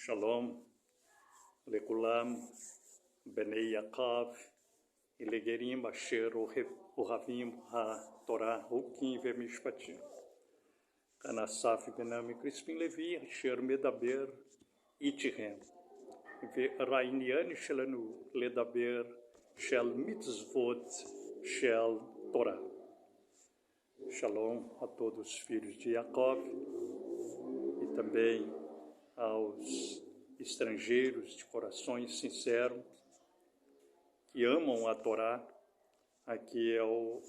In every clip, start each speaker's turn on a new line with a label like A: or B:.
A: Shalom, Lekulam, Benei Yaakov, Ilegerim, Asher, Ohavim, HaTorah, Hukim, Vemishpatim. Kanasaf, Benami, Crispin Levi, Asher, Medaber, Itirem. Rainiani, Shelanu, Ledaber, Shel Mitzvot, Shel Torah. Shalom a todos os filhos de Yaakov e também aos estrangeiros de corações sinceros que amam a Torá. Aqui é o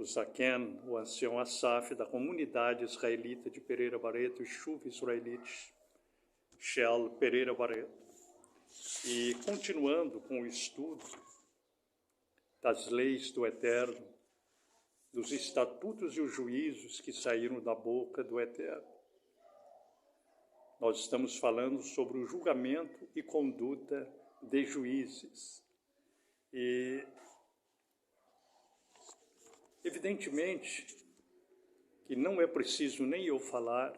A: Zaken, o ancião Asaf da comunidade israelita de Pereira Barreto, Shuv Israelite, Shel Pereira Barreto. E continuando com o estudo das leis do Eterno, dos estatutos e os juízos que saíram da boca do Eterno. Nós estamos falando sobre o julgamento e conduta de juízes. E, evidentemente, que não é preciso nem eu falar,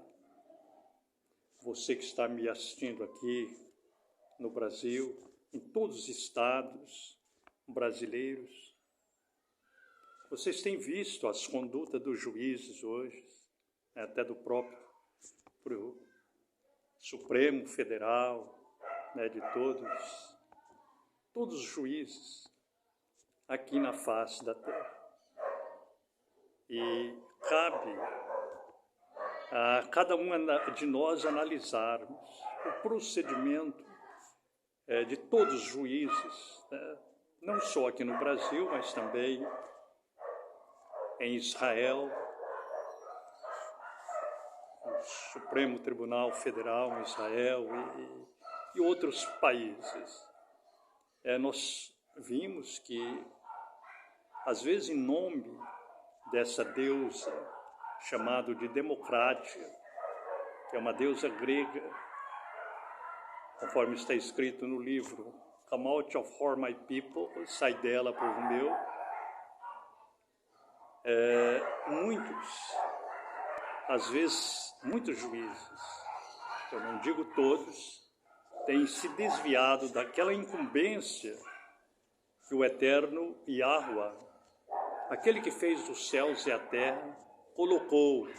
A: você que está me assistindo aqui no Brasil, em todos os estados brasileiros, vocês têm visto as condutas dos juízes hoje, até do próprio Supremo Federal, de todos os juízes aqui na face da terra. E cabe a cada um de nós analisarmos o procedimento de todos os juízes, não só aqui no Brasil, mas também em Israel, o Supremo Tribunal Federal em Israel e outros países. Nós vimos que, às vezes, em nome dessa deusa chamada de democracia, que é uma deusa grega, conforme está escrito no livro Come out of her, my people, sai dela, povo meu, às vezes, muitos juízes, eu não digo todos, têm se desviado daquela incumbência que o Eterno Yahuwah, aquele que fez os céus e a terra, colocou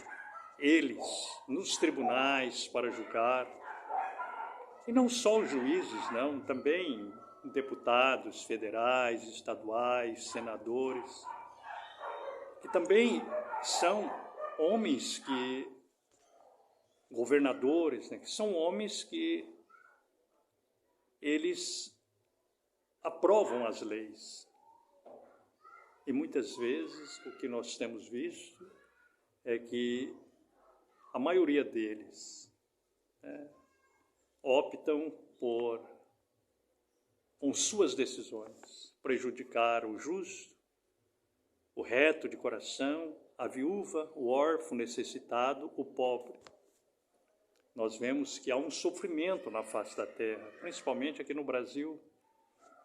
A: eles nos tribunais para julgar. E não só os juízes, não, também deputados federais, estaduais, senadores, que também são homens governadores, que são homens que eles aprovam as leis. E muitas vezes o que nós temos visto é que a maioria deles optam por, com suas decisões, prejudicar o justo, o reto de coração, a viúva, o órfão necessitado, o pobre. Nós vemos que há um sofrimento na face da terra, principalmente aqui no Brasil,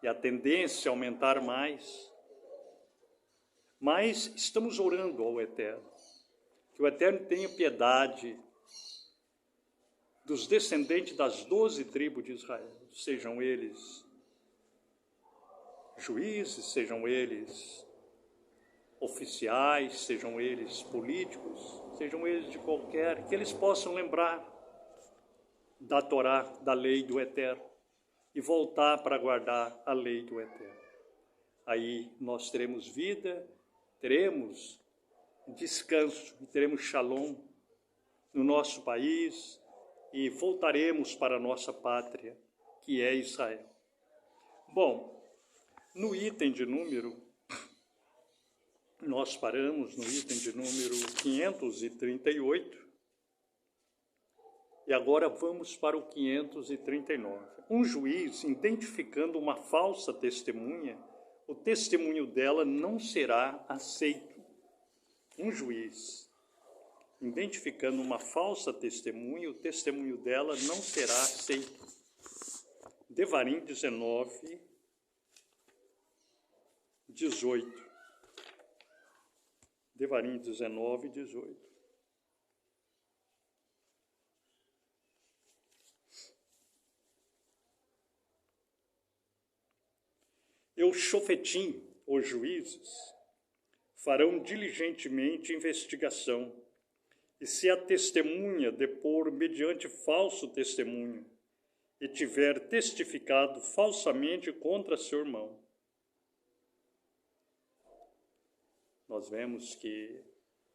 A: e a tendência a aumentar mais. Mas estamos orando ao Eterno, que o Eterno tenha piedade dos descendentes das 12 tribos de Israel, sejam eles juízes, sejam eles oficiais, sejam eles políticos, sejam eles de qualquer, que eles possam lembrar da Torá, da lei do Eterno, e voltar para guardar a lei do Eterno. Aí nós teremos vida, teremos descanso, e teremos shalom no nosso país, e voltaremos para a nossa pátria, que é Israel. Bom, no item de número, nós paramos no item de número 538, e agora vamos para o 539. Um juiz identificando uma falsa testemunha, o testemunho dela não será aceito. Um juiz identificando uma falsa testemunha, o testemunho dela não será aceito. Devarim 19, 18. Devarim 19, 18. E os shofetim, os juízes, farão diligentemente investigação, e se a testemunha depor mediante falso testemunho, e tiver testificado falsamente contra seu irmão. Nós vemos que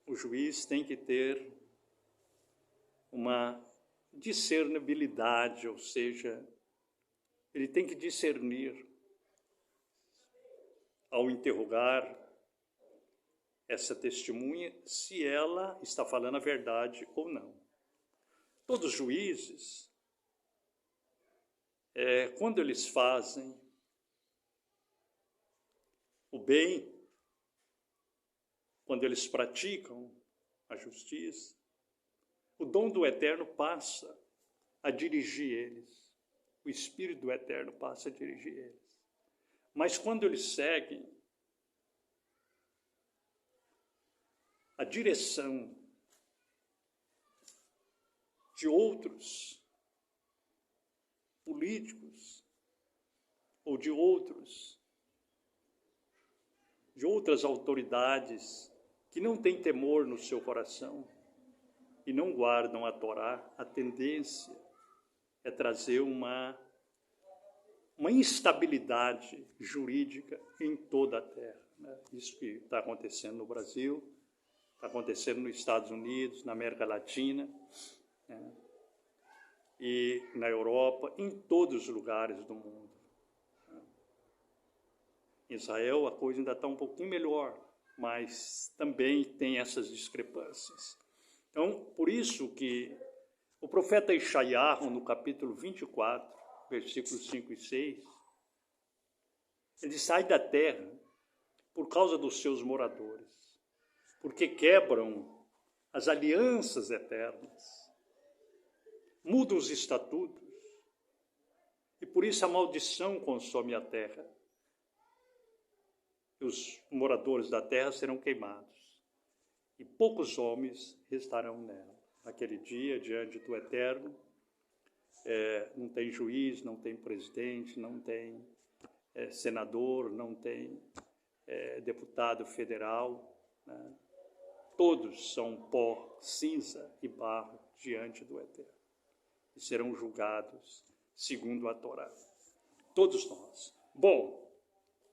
A: o juiz tem que ter uma discernibilidade, ou seja, ele tem que discernir ao interrogar essa testemunha se ela está falando a verdade ou não. Todos os juízes, quando eles fazem o bem, quando eles praticam a justiça, o dom do Eterno passa a dirigir eles. O Espírito do Eterno passa a dirigir eles. Mas quando eles seguem a direção de outros políticos ou de outras autoridades que não têm temor no seu coração e não guardam a Torá, a tendência é trazer uma instabilidade jurídica em toda a terra. Né? Isso que está acontecendo no Brasil, está acontecendo nos Estados Unidos, na América Latina, né? E na Europa, em todos os lugares do mundo. Em Israel a coisa ainda está um pouquinho melhor, mas também tem essas discrepâncias. Então, por isso que o profeta Ishaiahu, no capítulo 24, versículos 5 e 6, ele sai da terra por causa dos seus moradores, porque quebram as alianças eternas, mudam os estatutos, e por isso a maldição consome a terra. E os moradores da terra serão queimados, e poucos homens restarão nela. Naquele dia, diante do Eterno, não tem juiz, não tem presidente, não tem senador, não tem deputado federal, né? Todos são pó, cinza e barro diante do Eterno e serão julgados segundo a Torá. Todos nós. Bom,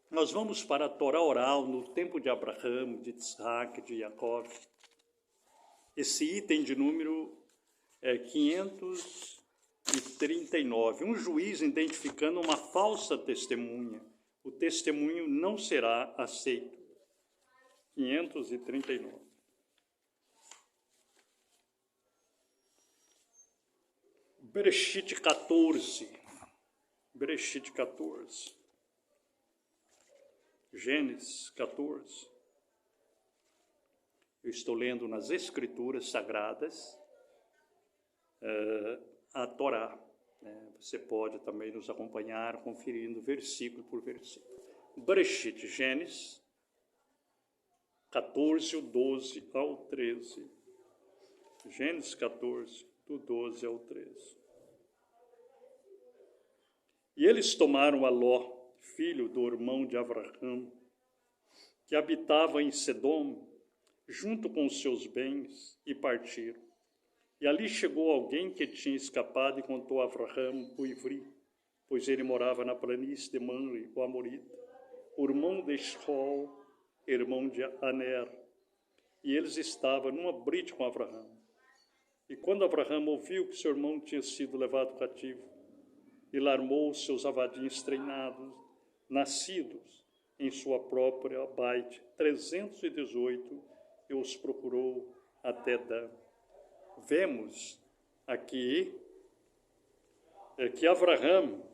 A: nós vamos para a Torá oral no tempo de Abraão, de Isaac, de Jacó. Esse item de número 539. Um juiz identificando uma falsa testemunha. O testemunho não será aceito. 539. Bereshit 14. Bereshit 14. Gênesis 14. Eu estou lendo nas Escrituras Sagradas a Torá. Você pode também nos acompanhar conferindo versículo por versículo. Bereshit, Gênesis 14, o 12 ao 13. Gênesis 14, do 12 ao 13. E eles tomaram a Ló, filho do irmão de Abraão, que habitava em Sedom, junto com os seus bens, e partiram. E ali chegou alguém que tinha escapado e contou a Abraão o Ivri, pois ele morava na planície de Manre, o Amorita, o irmão de Eshcol, irmão de Aner. E eles estavam numa brite com Abraão. E quando Abraão ouviu que seu irmão tinha sido levado cativo, ele armou os seus avadins treinados, nascidos em sua própria baite, 318, e os procurou até Dan. Vemos aqui que Abraão,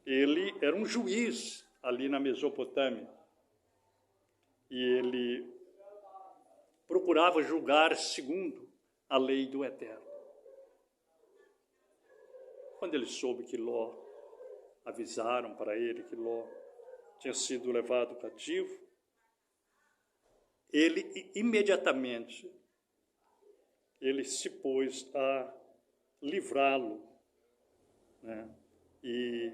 A: ele era um juiz ali na Mesopotâmia, e ele procurava julgar segundo a lei do Eterno. Quando ele soube que Ló, avisaram para ele que Ló tinha sido levado cativo, ele imediatamente se pôs a livrá-lo, né? E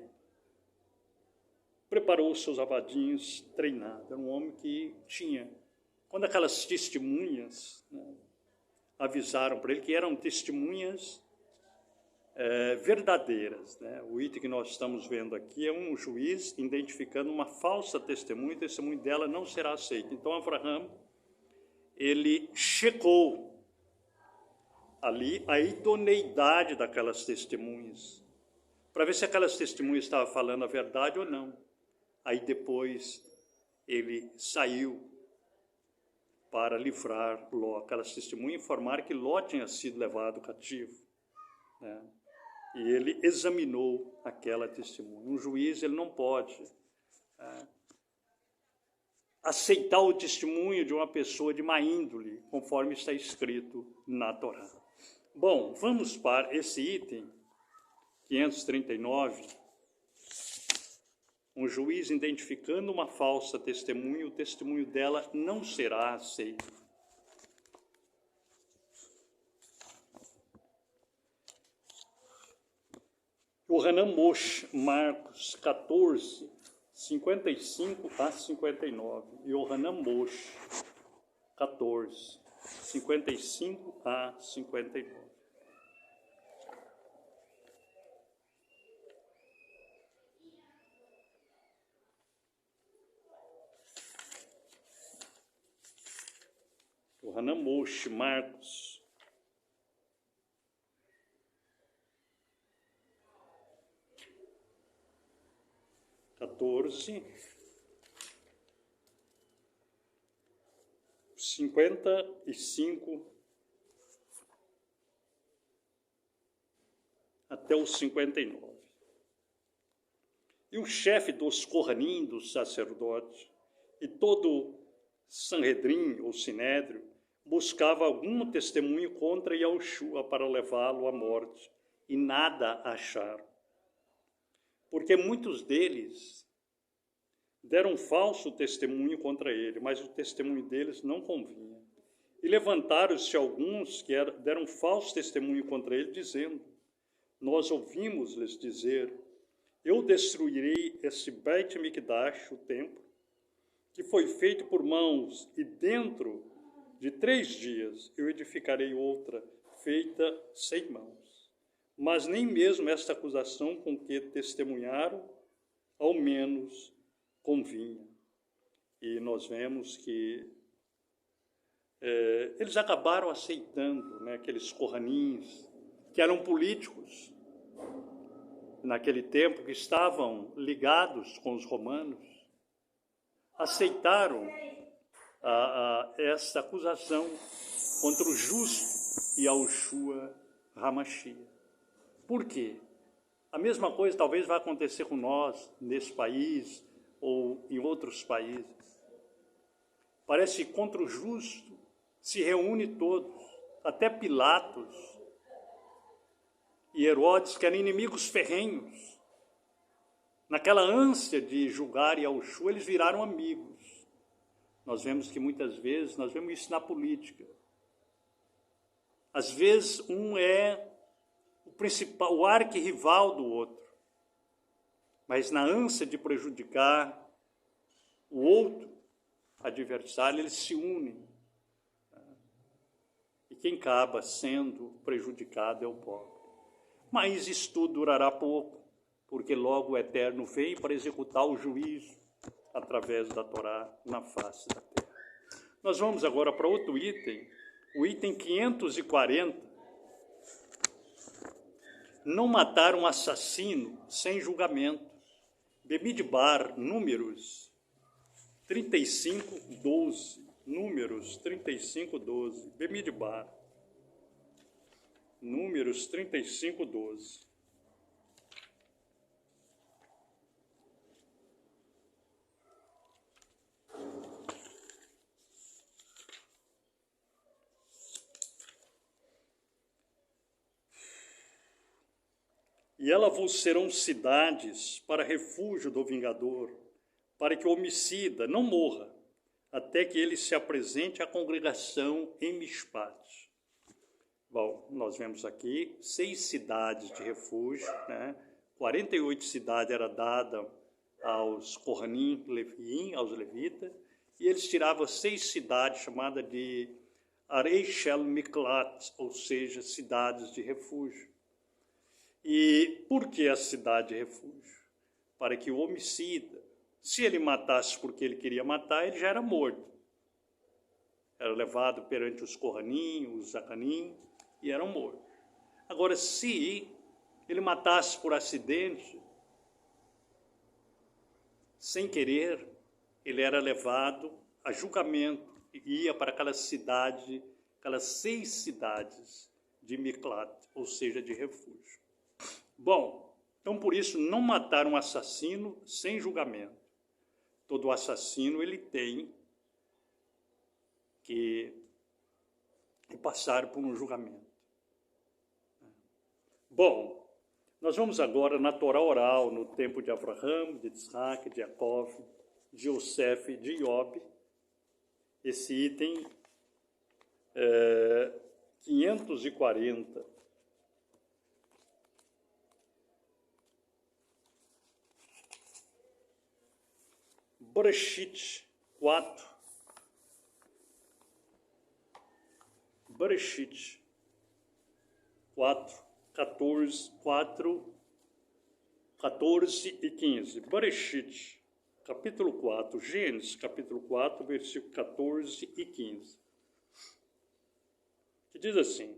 A: preparou seus avadinhos, treinado. Era um homem que tinha... Quando aquelas testemunhas, né, avisaram para ele que eram testemunhas verdadeiras, né? O item que nós estamos vendo aqui é um juiz identificando uma falsa testemunha, e o testemunho dela não será aceito. Então, Avraham, ele checou ali a idoneidade daquelas testemunhas, para ver se aquelas testemunhas estavam falando a verdade ou não. Aí depois ele saiu para livrar Ló. Aquelas testemunhas informaram que Ló tinha sido levado cativo, né? E ele examinou aquela testemunha. Um juiz, ele não pode aceitar o testemunho de uma pessoa de má índole, conforme está escrito na Torá. Bom, vamos para esse item 539. Um juiz identificando uma falsa testemunha, o testemunho dela não será aceito. Yohanan Moshe, Marcos 14, 55 a 59. Yohanan Moshe 14, 55 a 59. Yohanan Moshe, Marcos 14, 55 até os 59. E o chefe dos Kohanim, dos sacerdotes, e todo Sanhedrin, ou Sinédrio, buscava algum testemunho contra Yahushua para levá-lo à morte, e nada acharam. Porque muitos deles deram falso testemunho contra ele, mas o testemunho deles não convinha. E levantaram-se alguns que deram falso testemunho contra ele, dizendo: nós ouvimos-lhes dizer, eu destruirei esse Beit Mikdash, o templo, que foi feito por mãos, e dentro de 3 dias eu edificarei outra, feita sem mãos. Mas nem mesmo esta acusação com que testemunharam, ao menos, convinha. E nós vemos que eles acabaram aceitando, né, aqueles Kohanins, que eram políticos, naquele tempo, que estavam ligados com os romanos, aceitaram esta acusação contra o justo Yahushua HaMashiach. Por quê? A mesma coisa talvez vai acontecer com nós, nesse país ou em outros países. Parece que contra o justo se reúne todos, até Pilatos e Herodes, que eram inimigos ferrenhos. Naquela ânsia de julgar Yahushua, eles viraram amigos. Nós vemos que muitas vezes, nós vemos isso na política. Às vezes um é o arquirrival do outro, mas na ânsia de prejudicar o outro adversário, eles se unem. E quem acaba sendo prejudicado é o pobre. Mas isso tudo durará pouco, porque logo o Eterno vem para executar o juízo através da Torá na face da terra. Nós vamos agora para outro item, o item 540. Não matar um assassino sem julgamento. Bemidbar, Números 35, 12. Números 35, 12. Bemidbar. Números 35, 12. E elas vos serão cidades para refúgio do vingador, para que o homicida não morra, até que ele se apresente à congregação em Mishpat. Bom, nós vemos aqui 6 cidades de refúgio, né? 48 cidades era dada aos Kohanim, aos levitas, e eles tiravam 6 cidades chamadas de Arei Shel Miklat, ou seja, cidades de refúgio. E por que a cidade de refúgio? Para que o homicida, se ele matasse porque ele queria matar, ele já era morto. Era levado perante os Kohanim, os Zacanim, e eram mortos. Agora, se ele matasse por acidente, sem querer, ele era levado a julgamento e ia para aquela cidade, aquelas 6 cidades de Miklat, ou seja, de refúgio. Bom, então por isso não matar um assassino sem julgamento. Todo assassino ele tem que passar por um julgamento. Bom, nós vamos agora na Torá oral, no tempo de Abraham, de Isaac, de Jacó, de Yosef, de Iob. Esse item 540. Bereshit 4. Bereshit 4, 14 e 15. Bereshit, capítulo 4, Gênesis, capítulo 4, versículo 14 e 15. Que diz assim: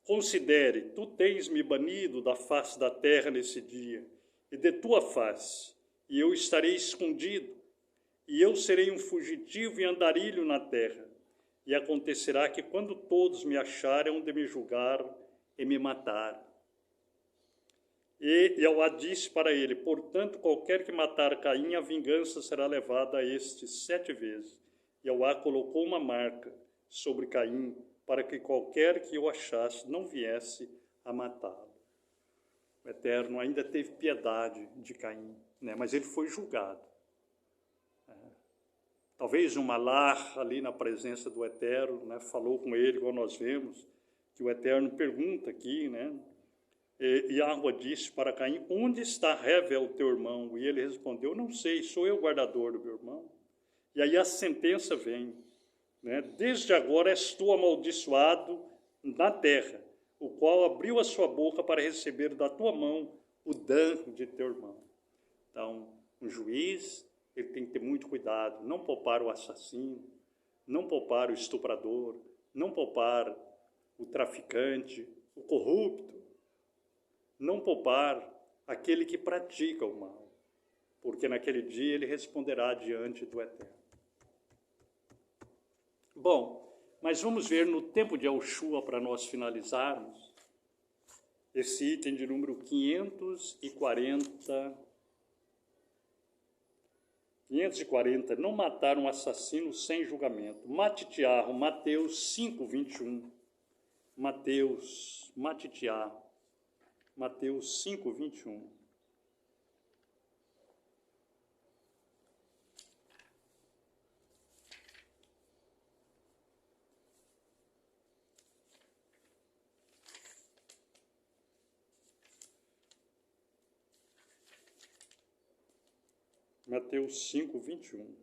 A: Considere, tu tens-me banido da face da terra nesse dia, e de tua face, e eu estarei escondido, e eu serei um fugitivo e andarilho na terra. E acontecerá que quando todos me acharem, hão de me julgar e me matar. E Yahweh disse para ele: portanto, qualquer que matar Caim, a vingança será levada a este 7 vezes. Yahweh colocou uma marca sobre Caim, para que qualquer que o achasse não viesse a matá-lo. O Eterno ainda teve piedade de Caim, né? Mas ele foi julgado. Talvez um malach ali na presença do Eterno, né, falou com ele, igual nós vemos, que o Eterno pergunta aqui, né? E Yahweh disse para Caim: onde está Hevel, o teu irmão? E ele respondeu: não sei, sou eu o guardador do meu irmão. E aí a sentença vem, né? Desde agora és tu amaldiçoado na terra, o qual abriu a sua boca para receber da tua mão o dano de teu irmão. Então, um juiz, ele tem que ter muito cuidado, não poupar o assassino, não poupar o estuprador, não poupar o traficante, o corrupto, não poupar aquele que pratica o mal, porque naquele dia ele responderá diante do Eterno. Bom, mas vamos ver no tempo de Yahushua, para nós finalizarmos, esse item de número 540, não matar um assassino sem julgamento. Matitiarro, Mateus 5, 21. Mateus 5, 21. Mateus 5, 21.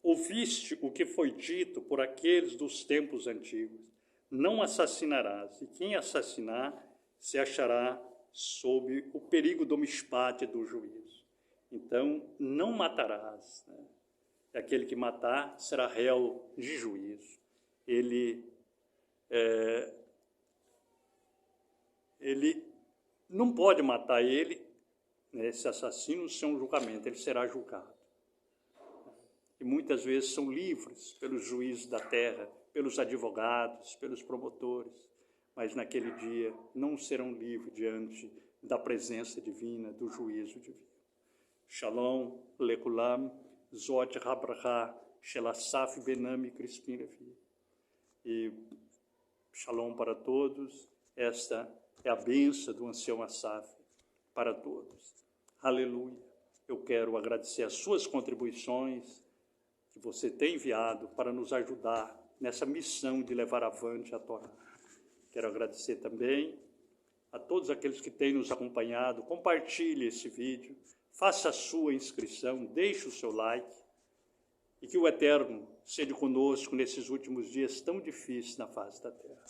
A: Ouviste o que foi dito por aqueles dos tempos antigos: não assassinarás, e quem assassinar se achará sob o perigo do mishpat, do juízo. Então, não matarás, né? E aquele que matar será réu de juízo. Ele não pode matar ele, esse assassino, sem um julgamento, ele será julgado. E muitas vezes são livres pelos juízes da terra, pelos advogados, pelos promotores, mas naquele dia não serão livres diante da presença divina, do juízo divino. Shalom, lekulam, zot habraha, shelasaf benami crispim levi. E shalom para todos, esta é a bênção do ancião Asaf para todos. Aleluia. Eu quero agradecer as suas contribuições que você tem enviado para nos ajudar nessa missão de levar avante a Torá. Quero agradecer também a todos aqueles que têm nos acompanhado, compartilhe esse vídeo, faça a sua inscrição, deixe o seu like, e que o Eterno seja conosco nesses últimos dias tão difíceis na face da terra.